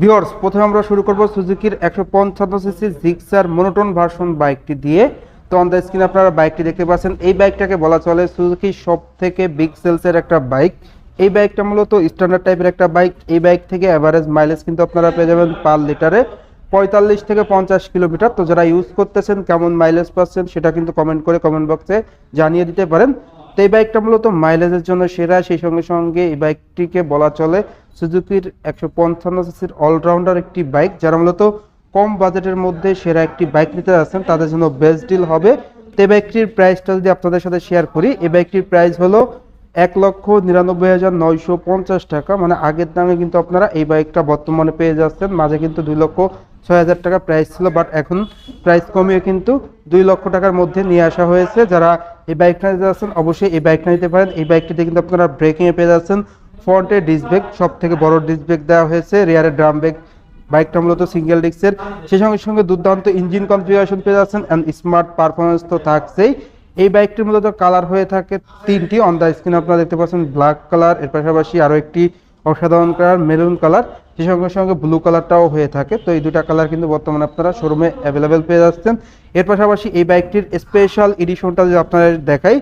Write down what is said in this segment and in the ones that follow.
Viewers, প্রথমে আমরা শুরু করব সুজুকির 155 সিসি জিক্সার মনোটোন ভার্সন বাইকটি দিয়ে। তো অন দ্য স্ক্রিনে আপনারা বাইকটি দেখতে পাচ্ছেন। এই বাইকটাকে বলা চলে সুজুকি সব থেকে বিগ সেলসের একটা বাইক। এই বাইকটা মূলত স্ট্যান্ডার্ড টাইপের একটা বাইক। এই বাইক থেকে অ্যাভারেজ মাইলেজ কিন্তু আপনারা পেয়ে যাবেন পার লিটারে 45 থেকে 50 কিলোমিটার। তো যারা ইউজ করতেছেন কেমন মাইলেজ পাচ্ছেন সেটা কিন্তু কমেন্ট করে কমেন্ট বক্সে জানিয়ে দিতে পারেন। তো এই বাইকটা মূলত মাইলেজের জন্য সেরা, সেই সঙ্গে সঙ্গে এই বাইকটিকে বলা চলে সুজুকির 155 সিসির অলরাউন্ডার একটি বাইক। যারা মূলত কম বাজেটের মধ্যে সেরা একটি বাইক নিতে যাচ্ছেন তাদের জন্য বেস্ট ডিল হবে। তো এই বাইকটির প্রাইসটা যদি আপনাদের সাথে শেয়ার করি, এই বাইকটির প্রাইস হলো 1,99,950 টাকা। মানে আগের দামে কিন্তু আপনারা এই বাইকটা বর্তমানে পেয়ে যাচ্ছেন। মাঝে কিন্তু 2,06,000 টাকা প্রাইস ছিল, বাট এখন প্রাইস কমিয়ে কিন্তু 2 লক্ষ টাকার মধ্যে নিয়ে আসা হয়েছে। যারা এই বাইকটা নিতে যাচ্ছেন অবশ্যই এই বাইকটা নিতে পারেন। এই বাইকটিতে কিন্তু আপনারা ব্রেকিংয়ে পেয়ে যাচ্ছেন ফ্রন্টে ডিস্ক ব্রেক, সব থেকে বড় ডিস্ক ব্রেক দেওয়া হয়েছে, রিয়ারে ড্রাম ব্রেক। বাইকটা মূলত সিঙ্গেল ডিস্কের, সেই সঙ্গে সঙ্গে দুর্দান্ত ইঞ্জিন কনফিগারেশন পেয়ে যাচ্ছেন অ্যান্ড স্মার্ট পারফরমেন্স তো থাকছেই। এই বাইকটির মূলত কালার হয়ে থাকে তিনটি। অন দ্য স্ক্রিনে আপনারা দেখতে পাচ্ছেন ব্ল্যাক কালার, এর পাশাপাশি আরও একটি অসাধারণ কালার মেরুন কালার, সেই সঙ্গে সঙ্গে ব্লু কালারটাও হয়ে থাকে। তো এই দুটা কালার কিন্তু বর্তমানে আপনারা শোরুমে অ্যাভেলেবেল পেয়ে যাচ্ছেন। এর পাশাপাশি এই বাইকটির স্পেশাল এডিশনটা যদি আপনাদের দেখাই,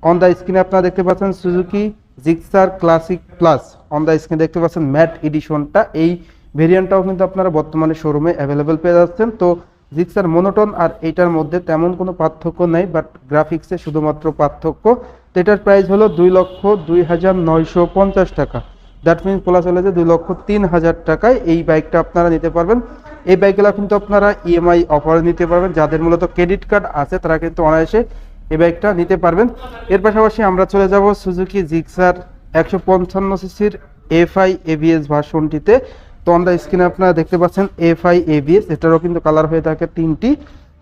অন দ্য স্ক্রিনে আপনারা দেখতে পাচ্ছেন Suzuki Gixxer classic plus. On the স্ক্রিনে দেখতে পাচ্ছেন ম্যাট এডিশনটা, এই ভেরিয়েন্টটাও কিন্তু আপনারা বর্তমানে শোরুমে অ্যাভেলেবেল পেয়ে যাচ্ছেন। তো জিক্সার মনোটোন আর এইটার মধ্যে তেমন কোনো পার্থক্য নেই, বাট গ্রাফিক্সে শুধুমাত্র পার্থক্য। তো এটার প্রাইস হলো 2,02,950 টাকা। দ্যাট মিনস বলা চলে যে 2,03,000 টাকায় এই বাইকটা আপনারা নিতে পারবেন। এই বাইকগুলো কিন্তু আপনারা ইএমআই অফারে নিতে পারবেন। যাদের মূলত ক্রেডিট কার্ড আছে তারা কিন্তু অনায়াসে এই বাইকটা নিতে পারবেন। এর পাশাপাশি আমরা চলে যাব সুজুকি জিক্সার 155 সিসির এফআই এবিএস ভার্সনটিতে। তো অন দ্য স্ক্রিনে আপনারা দেখতে পাচ্ছেন এফআই এবিএস, এটারও কিন্তু কালার হয়ে থাকে তিনটি।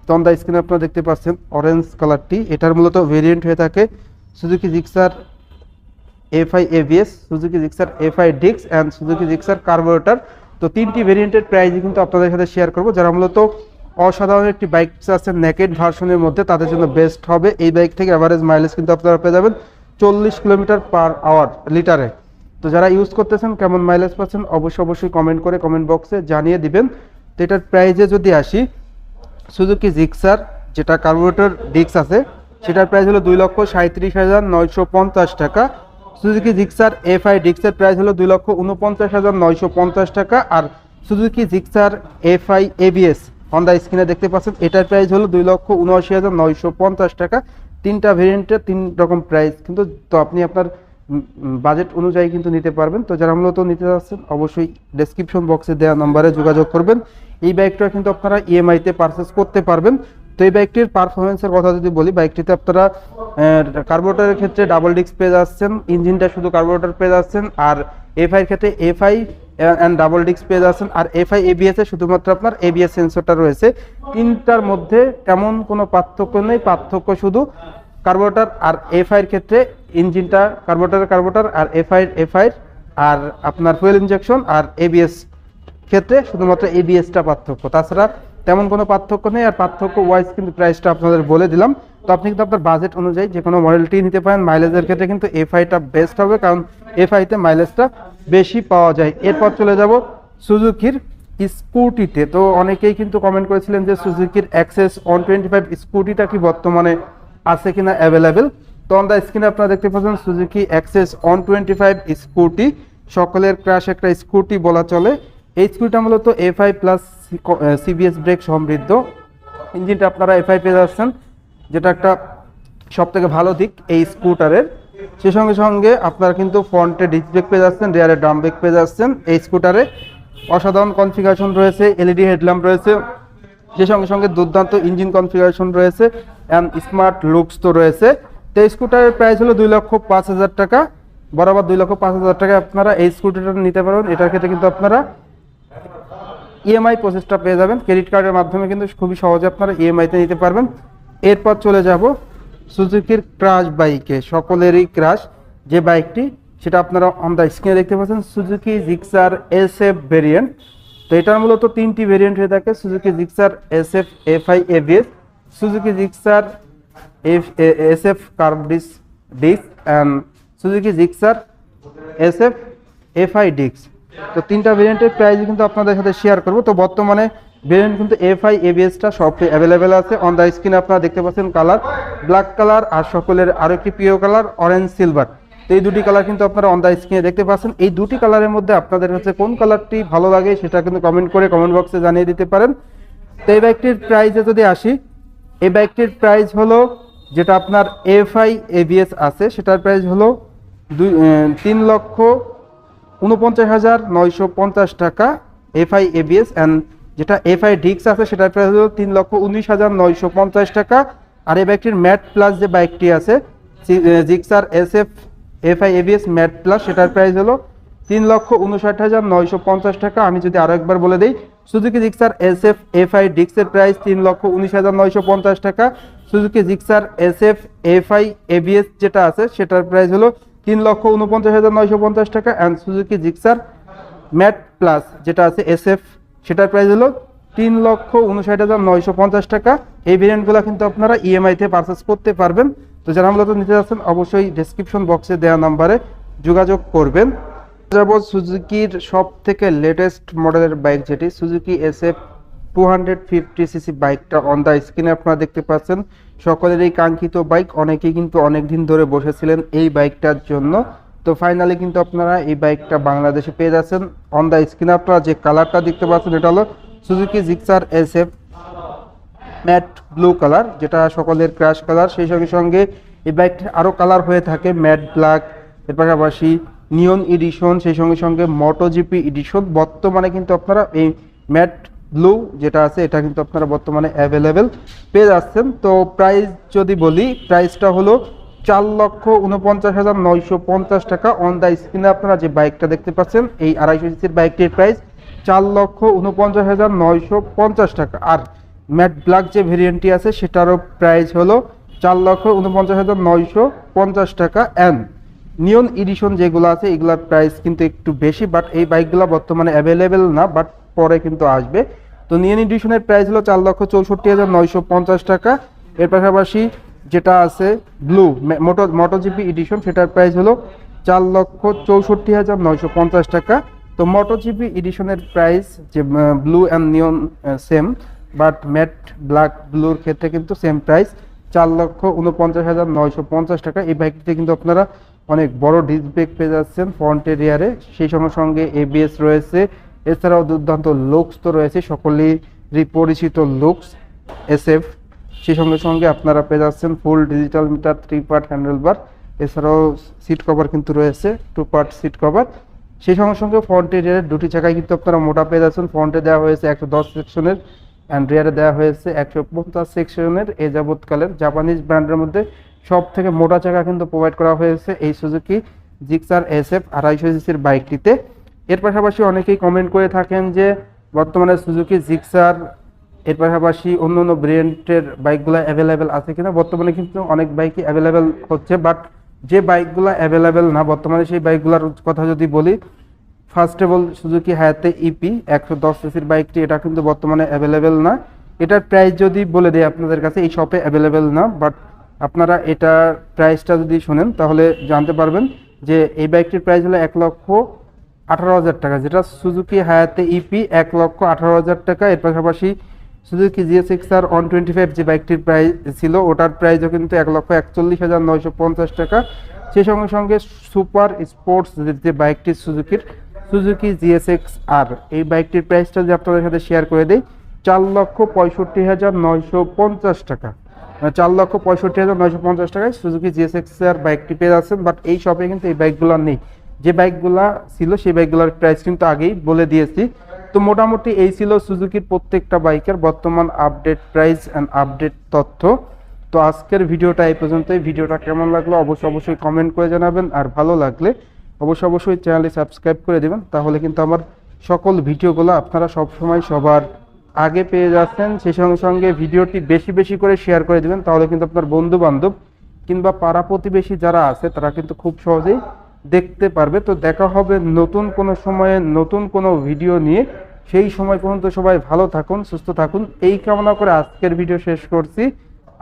তো অন দ্য স্ক্রিনে আপনারা দেখতে পাচ্ছেন অরেঞ্জ কালারটি, এটার মূলত ভেরিয়েন্ট হয়ে থাকে Suzuki Gixxer FI A B S, Suzuki Gixxer FI ডিক্স অ্যান্ড সুজুকি জিক্সার কার্বোরেটর। তো তিনটি ভেরিয়েন্টের প্রাইসই কিন্তু আপনাদের সাথে শেয়ার করব। যারা মূলত অসাধারণ একটি বাইক আছে নেকেড ভার্সনের মধ্যে তাদের জন্য বেস্ট হবে। এই বাইক থেকে অ্যাভারেজ মাইলেজ কিন্তু আপনারা পেয়ে যাবেন 40 কিলোমিটার পার আওয়ার লিটারে। তো যারা ইউজ করতেছেন কেমন মাইলেজ পাচ্ছেন অবশ্যই কমেন্ট করে কমেন্ট বক্সে জানিয়ে দিবেন। তো এটার প্রাইসে যদি আসি, সুজুকি জিক্সার যেটা কার্বোরেটর ডিক্স আছে সেটার প্রাইস হলো 2,37,950 টাকা। সুজুকি জিক্সার এফআই ডিক্সের প্রাইস হলো 2,49,950 টাকা। আর Suzuki Gixxer FI ABS on the স্ক্রিনে দেখতে পাচ্ছেন এটার প্রাইস হলো 2,79,950 টাকা। তিনটা ভেরিয়েন্টের তিন রকম প্রাইস কিন্তু। তো আপনি আপনার বাজেট অনুযায়ী কিন্তু নিতে পারবেন। তো যারা মূলত নিতে যাচ্ছেন অবশ্যই ডেসক্রিপশন বক্সে দেওয়া নম্বরে যোগাযোগ করবেন। এই বাইকটা কিন্তু আপনারা ইএমআইতে পারচেস করতে পারবেন। তো এই বাইকটির পারফরমেন্সের কথা যদি বলি, বাইকটিতে আপনারা কার্বোরেটরের ক্ষেত্রে ডাবল ডিস্ক পেয়ে যাচ্ছেন, ইঞ্জিনটা শুধু কার্বোরেটর পেয়ে যাচ্ছেন। আর এফআইয়ের ক্ষেত্রে এফআই অ্যান্ড ডাবল ডিস্ক পেয়ে যাচ্ছেন। আর এফআই এবিএস এ শুধুমাত্র আপনার এবিএস সেন্সরটা রয়েছে। তিনটার মধ্যে তেমন কোনো পার্থক্য নেই, পার্থক্য শুধু কার্বোরেটর আর এফআইয়ের ক্ষেত্রে ইঞ্জিনটা কার্বোরেটর আর এফআইয়ের আর আপনার ফুয়েল ইনজেকশন আর এবিএস ক্ষেত্রে শুধুমাত্র এবিএসটা পার্থক্য, তাছাড়া তেমন কোনো পার্থক্য নেই। আর পার্থক্য ওয়াইজ কিন্তু প্রাইসটা আপনাদের বলে দিলাম। তো আপনি কিন্তু আপনার বাজেট অনুযায়ী যে কোনো মডেলটি নিতে পারেন। মাইলেজের ক্ষেত্রে কিন্তু এফআইটা বেস্ট হবে, কারণ এফআইতে মাইলেজটা বেশি পাওয়া যায়। এরপর চলে যাব সুজুকির স্কুটিতে। তো অনেকেই কিন্তু কমেন্ট করেছিলেন যে সুজুকির অ্যাক্সেস 125 স্কুটিটা কি বর্তমানে আছে কিনা অ্যাভেলেবেল। তো অন দ্য স্ক্রিনে আপনারা দেখতে পাচ্ছেন সুজুকি অ্যাক্সেস 125 স্কুটি, সকলের ক্রাশ একটা স্কুটি বলা চলে। এই স্কুটিটা মূলত এফআই প্লাস সিবিএস ব্রেক সমৃদ্ধ। ইঞ্জিনটা আপনারা এফআই পেয়ে যাচ্ছেন, যেটা একটা সব থেকে ভালো দিক এই স্কুটারের। সে সঙ্গে সঙ্গে আপনারা কিন্তু ফ্রন্টে ডিস্ক ব্রেক পেয়ে যাচ্ছেন, রিয়ারে ড্রাম ব্রেক পেয়ে যাচ্ছেন। এই স্কুটারে অসাধারণ কনফিগারেশন রয়েছে, এলইডি হেডল্যাম্প রয়েছে, যে সঙ্গে সঙ্গে দুর্দান্ত ইঞ্জিন কনফিগারেশন রয়েছে অ্যান্ড স্মার্ট লুকস তো রয়েছে। তো এই স্কুটারের প্রাইস হলো 2,05,000 টাকা। বরাবর 2,05,000 টাকায় আপনারা এই স্কুটারটা নিতে পারবেন। এটার ক্ষেত্রে কিন্তু আপনারা ইএমআই প্রসেসটা পেয়ে যাবেন, ক্রেডিট কার্ডের মাধ্যমে কিন্তু খুবই সহজে আপনারা ইএমআইতে নিতে পারবেন। এরপর চলে যাব সুজুকির ক্রাশ বাইকে, সকলেরই ক্রাশ যে বাইকটি সেটা আপনারা অন দ্য স্ক্রিনে দেখতে পাচ্ছেন, সুজুকি জিক্সার এসএফ ভেরিয়েন্ট। তো এটার মূলত তিনটি ভেরিয়েন্ট হয়ে থাকে, Suzuki Gixxer SF FI A B S, Suzuki Gixxer S F carb disc and Suzuki Gixxer SF F I disc. তো তিনটা ভেরিয়েন্টের প্রাইস কিন্তু আপনাদের সাথে শেয়ার করব। তো বর্তমানে ভেরিয়েন্ট কিন্তু এফআই এবিএসটা সব অ্যাভেলেবেল আছে। অন দ্য স্ক্রিনে আপনারা দেখতে পাচ্ছেন কালার ব্ল্যাক কালার, আর সকলের আরও একটি প্রিয় কালার অরেঞ্জ সিলভার। তো এই দুটি কালার কিন্তু আপনারা অন দ্য স্ক্রিনে দেখতে পাচ্ছেন। এই দুটি কালারের মধ্যে আপনাদের কাছে কোন কালারটি ভালো লাগে সেটা কিন্তু কমেন্ট করে কমেন্ট বক্সে জানিয়ে দিতে পারেন। তো এই বাইকটির প্রাইসে যদি আসি, এই বাইকটির প্রাইস হলো যেটা আপনার এফআই এবিএস আছে সেটার প্রাইস হলো 3,49,950 টাকা এফআই এবিএস, অ্যান্ড যেটা এফআই ডিক্স আছে সেটার প্রাইস হলো 3,19,950 টাকা। আর এই বাইকটির ম্যাট প্লাস যে বাইকটি আছে Gixxer SF FI ABS matte plus, সেটার প্রাইস হলো 3,59,950 টাকা। আমি যদি আরো একবার বলে দিই, সুজুকি জিক্সার এসএফ এফআই ডিক্সের প্রাইস 3,19,950 টাকা। Suzuki Gixxer SF FI ABS যেটা আছে সেটার প্রাইস হলো 3,49,950 টাকা, and Suzuki Gixxer matte plus যেটা আছে এসএফ সেটার প্রাইস হলো 3,59,950 টাকা। এই ভেরিয়েন্টগুলো কিন্তু আপনারা ইএমআইতে পারচেস করতে পারবেন। তো যারা মূলত নিতে যাচ্ছেন অবশ্যই ডেসক্রিপশন বক্সে দেওয়া নাম্বারে যোগাযোগ করবেন। যাব সুজুকির সব থেকে লেটেস্ট মডেলের বাইক যেটি সুজুকি এসএফ 250cc বাইকটা অন দ্য স্ক্রিনে আপনারা দেখতে পাচ্ছেন। সকলের এই কাঙ্ক্ষিত বাইক, অনেকেই কিন্তু অনেক দিন ধরে বসেছিলেন এই বাইকটার জন্য। তো ফাইনালি কিন্তু আপনারা এই বাইকটা বাংলাদেশে পেয়ে যাচ্ছেন। অন দ্য স্ক্রিনে আপনারা যে কালারটা দেখতে পাচ্ছেন এটা হলো Suzuki Gixxer SF matte blue colour, যেটা সকলের ক্র্যাশ কালার। সেই সঙ্গে সঙ্গে এই বাইকটির আরও কালার হয়ে থাকে ম্যাট ব্ল্যাক, এর পাশাপাশি নিয়ন এডিশন, সেই সঙ্গে সঙ্গে মোটোজিপি এডিশন। বর্তমানে কিন্তু আপনারা এই ম্যাট ব্লু যেটা আছে এটা কিন্তু আপনারা বর্তমানে অ্যাভেলেবেল পেয়ে যাচ্ছেন। তো প্রাইস যদি বলি, প্রাইসটা হলো 4,49,950 টাকা। অন দ্য স্ক্রিনে আপনারা যে বাইকটা দেখতে পাচ্ছেন এই 250cc বাইকটির প্রাইস 4,49,950 টাকা। আর ম্যাট ব্ল্যাক যে ভেরিয়েন্টটি আছে সেটারও প্রাইস হলো 4,49,950 টাকা। অ্যান্ড নিয়ন এডিশন যেগুলো আছে এগুলোর প্রাইস কিন্তু একটু বেশি, বাট এই বাইকগুলো বর্তমানে অ্যাভেলেবেল না, বাট পরে কিন্তু আসবে। তো নিয়ন এডিশনের প্রাইস হলো 4,64,950 টাকা। এর পাশাপাশি যেটা আছে ব্লু মোটোজিপি এডিশন সেটার প্রাইস হলো 4,64,950 টাকা। তো মোটোজিপি এডিশনের প্রাইস যে blue and neon same, but matte black ব্লুর ক্ষেত্রে কিন্তু সেম প্রাইস 4,49,950 টাকা। এই বাইকটিতে কিন্তু আপনারা অনেক বড় ডিস্ক ব্রেক পেয়ে যাচ্ছেন ফ্রন্টের রিয়ারে, সেই সঙ্গে সঙ্গে এবিএস রয়েছে। এছাড়াও দুর্দান্ত লুকস তো রয়েছে, সকলেরই পরিচিত লুকস এসএফ। সেই সঙ্গে সঙ্গে আপনারা পেয়ে যাচ্ছেন full digital meter, 3 part handle বার। এছাড়াও সিট কভার কিন্তু রয়েছে 2 পার্ট সিট কভার। সেই সঙ্গে সঙ্গে ফ্রন্টের রিয়ারের দুটি চাকায় কিন্তু আপনারা মোটা পেয়ে যাচ্ছেন। ফ্রন্টে দেওয়া হয়েছে 110 সেকশনের অ্যান্ড রিয়ারে দেওয়া হয়েছে 150 সেকশনের। এ যাবৎকালের জাপানিজ ব্র্যান্ডের মধ্যে সব থেকে মোটা চাকা কিন্তু প্রোভাইড করা হয়েছে এই সুজুকি জিক্সার এসএফ 250cc বাইকটিতে। এর পাশাপাশি অনেকেই কমেন্ট করে থাকেন যে বর্তমানে সুজুকি জিক্সার এর পাশাপাশি অন্য অন্য ব্র্যান্ডের বাইকগুলো অ্যাভেলেবেল আছে কিনা। বর্তমানে কিন্তু অনেক বাইকই অ্যাভেলেবেল হচ্ছে, বাট যে বাইকগুলো অ্যাভেলেবেল না বর্তমানে সেই বাইকগুলোর কথা যদি বলি, ফার্স্ট অফ অল সুজুকি হায়াতে ইপি 110cc বাইকটি, এটা কিন্তু বর্তমানে অ্যাভেলেবেল না। এটার প্রাইস যদি বলে দেয় আপনাদের কাছে, এই শপে অ্যাভেলেবেল না, বাট আপনারা এটার প্রাইসটা যদি শোনেন তাহলে জানতে পারবেন যে এই বাইকটির প্রাইস হলো 1,18,000 টাকা, যেটা সুজুকি হায়াতে ইপি 1,18,000 টাকা। এর পাশাপাশি সুজুকি জিএসএক্সআর 125 যে বাইকটির প্রাইস ছিল ওটার প্রাইসও কিন্তু 1,41,950 টাকা। সেই সঙ্গে সঙ্গে সুপার স্পোর্টস যে বাইকটি সুজুকির সুজুকি জিএসএক্সআর, এই বাইকটির প্রাইসটা যদি আপনাদের সাথে শেয়ার করে দেই 4,65,950 টাকা। 4,65,950 টাকায় সুজুকি জিএসএক্সআর বাইকটি পেয়ে যাচ্ছেন। বাট এই শপে কিন্তু এই বাইকগুলো নেই, যে বাইকগুলা ছিল সেই বাইকগুলোর প্রাইস কিন্তু আগেই বলে দিয়েছি। তো মোটামুটি এই ছিল সুজুকির প্রত্যেকটা বাইকের বর্তমান আপডেট প্রাইস অ্যান্ড আপডেট তথ্য। তো আজকের ভিডিওটা এই পর্যন্তই। ভিডিওটা কেমন লাগলো অবশ্যই কমেন্ট করে জানাবেন, আর ভালো লাগলে অবশ্যই চ্যানেলটি সাবস্ক্রাইব করে দেবেন, তাহলে কিন্তু আমার সকল ভিডিওগুলো আপনারা সবসময় সবার আগে পেয়ে যাচ্ছেন। সেই সঙ্গে সঙ্গে ভিডিওটি বেশি করে শেয়ার করে দেবেন, তাহলে কিন্তু আপনার বন্ধু বান্ধব কিংবা পাড়া প্রতিবেশী যারা আছে তারা কিন্তু খুব সহজেই দেখতে পারবে। তো দেখা হবে নতুন কোনো সময়ে নতুন কোনো ভিডিও নিয়ে। সেই সময় পর্যন্ত সবাই ভালো থাকুন, সুস্থ থাকুন, এই কামনা করে আজকের ভিডিও শেষ করছি।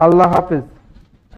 আল্লাহ হাফেজ।